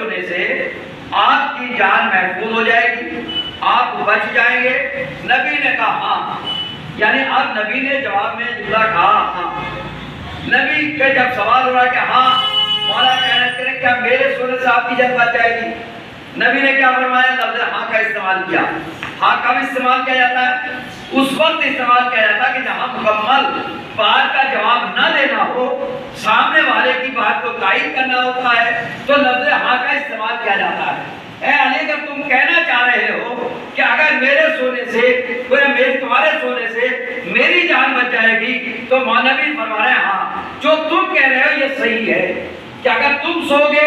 سونے سے آپ کی جان محفوظ ہو جائے گی، آپ بچ جائیں گے؟ نبی نے کہا ہاں، یعنی اب نبی نے جواب میں جملہ کہا ہاں۔ نبی کے جب سوال ہو رہا کہ ہاں مولا کائنات کرے کیا میرے سونے سے آپ کی جان بچ جائے گی، نبی نے کیا فرمایا؟ لفظ ہاں کا استعمال کیا۔ ہاں کب استعمال کیا جاتا ہے؟ اس وقت استعمال کیا جاتا ہے کہ جہاں مکمل بات کا جواب نہ دینا ہو، سامنے والے کی بات کو تائید کرنا ہوتا ہے، تو لفظ ہاں کا استعمال کیا جاتا ہے۔ اے علی، اگر تم کہنا چاہ رہے ہو کہ اگر میرے سونے سے تمہارے سونے سے میری جان بچ جائے گی تو نبی فرما رہے ہیں ہاں جو تم کہہ رہے ہو یہ صحیح ہے کہ اگر تم سو گے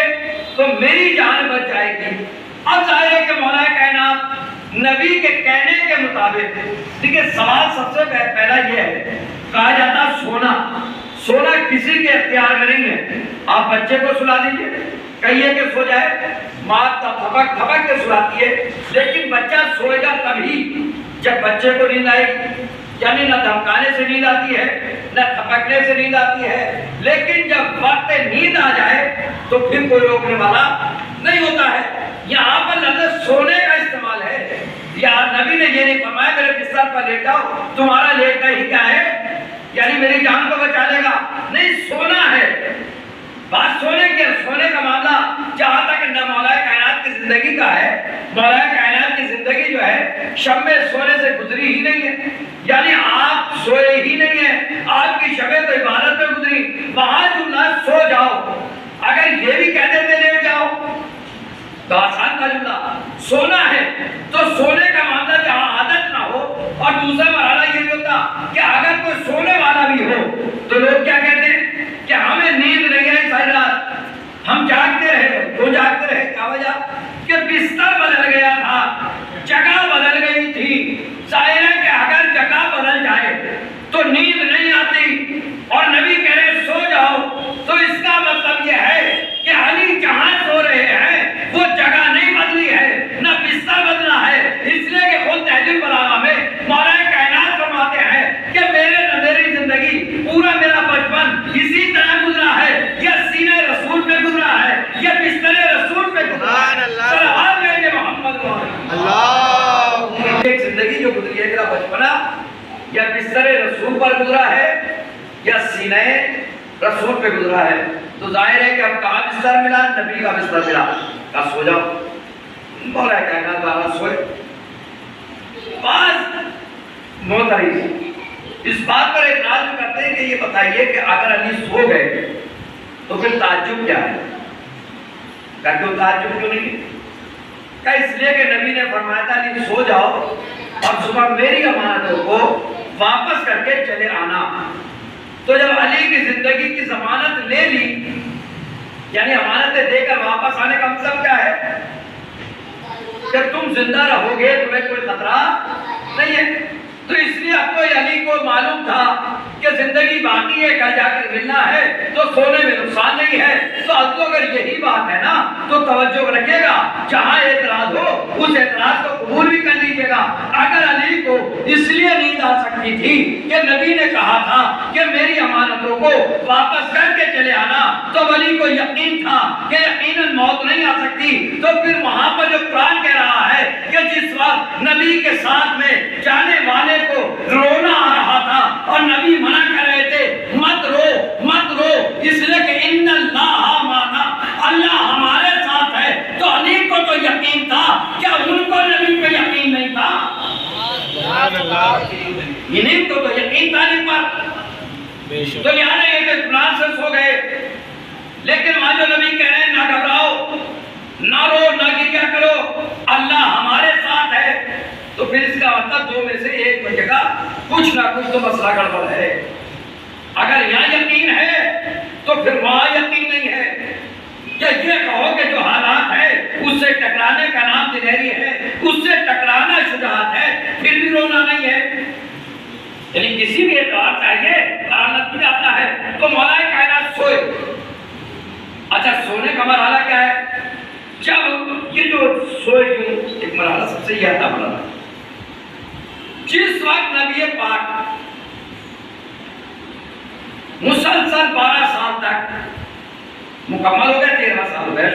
تو میری جان بچ جائے گی۔ اب ظاہر ہے کہ مولا کائنات نبی کے کہنے کے مطابق، دیکھیں سوال سب سے پہلا یہ ہے، کہا جاتا سونا کسی کے اختیار میں نہیں ہے۔ آپ بچے کو سلا دیجئے، کہیے کہ سو جائے، ماں تھپک کے سلاتی ہے، لیکن بچہ سوئے گا تبھی جب بچے کو نیند آئے گی، یعنی نہ دھمکانے سے نیند آتی ہے نہ تھپکنے سے نیند آتی ہے، لیکن جب وقت نیند آ جائے تو پھر کوئی روکنے والا نہیں ہوتا ہے۔ یہاں پر لفظ سونے کا استعمال ہے، یا نبی نے یہ نہیں فرمایا میرے بستر پر لیٹ جاؤ، تمہارا لیٹنا ہی کیا ہے یعنی میری جان کو بچا لے گا، نہیں سونا ہے۔ بات سونے کا معاملہ جہاں تک نہ مولا کائنات کی زندگی کا ہے، مولا کائنات کی زندگی جو ہے شب میں سونے سے گزری ہی نہیں ہے، یعنی آپ سوئے ہی نہیں ہیں، آپ کی شبیں تو عبادت میں گزری۔ وہاں جملہ سو جاؤ، اگر یہ بھی کہہ دیتے لیٹ جاؤ تو آسان کا جملہ سونا ہے، تو سونے کا معاملہ جہاں عادت نہ ہو، اور دوسرا مرحلہ یہ بھی ہوتا کہ اگر کوئی سونے والا بھی ہو تو لوگ کیا کہتے ہیں کہ ہمیں نیند نہیں آئی ساری رات، ہم جاگتے رہے۔ کیوں جاگتے رہے؟ کیا وجہ؟ کہ بستر بدل گیا تھا، جگہ بدل گئی تھی۔ ظاہر ہے کہ اگر جگہ بدل جائے تو نیند نہیں آتی، اور نبی کہہ رہے سو جاؤ، تو اس کا مطلب یہ ہے کہ علی جہاں سو رہے ہیں وہ جگہ نہیں بدلی ہے، نہ بستر بدلا ہے، اس لیے کہ خود تہذیب بلاغہ میں مولا کائنات فرماتے ہیں کہ میری زندگی پورا میرا بچپن اسی طرح گزرا ہے، یا سینے رسول پہ گزرا ہے، یا بستر رسول پہ گزرا ہے۔ صلوات میرے محمد اللہ، ایک زندگی جو گزری ہے میرا بچپنا یا بستر رسول پر گزرا ہے یا سینے رسول پہ گزرا ہے، تو ظاہر ہے کہ اب کہاں بستر ملا؟ نبی کا بستر ملا، کہا سو جاؤ۔ مولا کائنات والا سوئے۔ بعض محترم اس بات پر اعتراض کرتے ہیں کہ یہ بتائیے کہ اگر علی سو گئے تو پھر تعجب کیا ہے؟ کیوں تعجب کیوں نہیں؟ کہ اس لیے کہ نبی نے فرمایا تھا علی سو جاؤ اور صبح میری امانتوں کو واپس کر کے چلے آنا۔ تو جب علی کی زندگی کی ضمانت لے لی، یعنی امانتیں دے کر واپس آنے کا مطلب کیا ہے؟ کہ تم زندہ رہو گے، تمہیں کوئی خطرہ نہیں ہے۔ تو اس لیے اب تو علی کو معلوم تھا کہ زندگی باقی ہے، کل جا کر ملنا ہے، تو سونے میں نقصان نہیں ہے۔ تو اب تو اگر یہی بات ہے نا تو توجہ رکھیے گا، جہاں اعتراض ہو اس اعتراض کو قبول بھی کر لیجیے گا۔ اگر علی کو اس لیے نیند آ سکتی تھی کہ نبی نے کہا تھا کہ میری امانتوں کو واپس کر کے چلے آنا، تو علی کو یقین تھا کہ یقیناً موت نہیں آ سکتی، تو پھر وہاں پر جو قرآن کہہ رہا ہے کہ جس وقت نبی کے ساتھ میں جانے والے کو رونا آ رہا تھا اور نبی منع کر رہے تھے مت رو، اس لیے کہ ان اللہ معنا، اللہ ہمارے ساتھ ہے، تو علی کو تو یقین تھا، کیا ان کو نبی پہ یقین نہیں تھا؟ انہیں کو تو یقین تھا علی پر، تو لہٰذا یہ کہ اطمینان سے سو گئے۔ لیکن وہاں جو نبی کہہ رہے ہیں نہ گھبراؤ، نہ رو، نہ گریہ کرو، اللہ ہمارے ساتھ ہے، تو پھر اس کا مطلب دو میں سے ایک جگہ کچھ نہ کچھ تو مسئلہ گڑبڑ ہے۔ اگر یہاں یقین ہے تو پھر وہاں یقین نہیں ہے، یا یہ کہو کہ جو حالات ہے اس سے ٹکرانے کا نام دلیری ہے، اس سے ٹکرانا شجاعت ہے، پھر بھی رونا نہیں ہے۔ یعنی کسی بھی اعتبار چاہیے برآمد بھی آتا ہے۔ تو مولا کائنات سوئے۔ اچھا سونے کا مرحلہ کیا ہے؟ جب یہ جو سوئے کیوں ایک مرحلہ سب سے یہ آتا مرحلہ، جس وقت نبی پاک مسلسل 12 سال تک مکمل ہو گئے، 13 سال ہو گئے،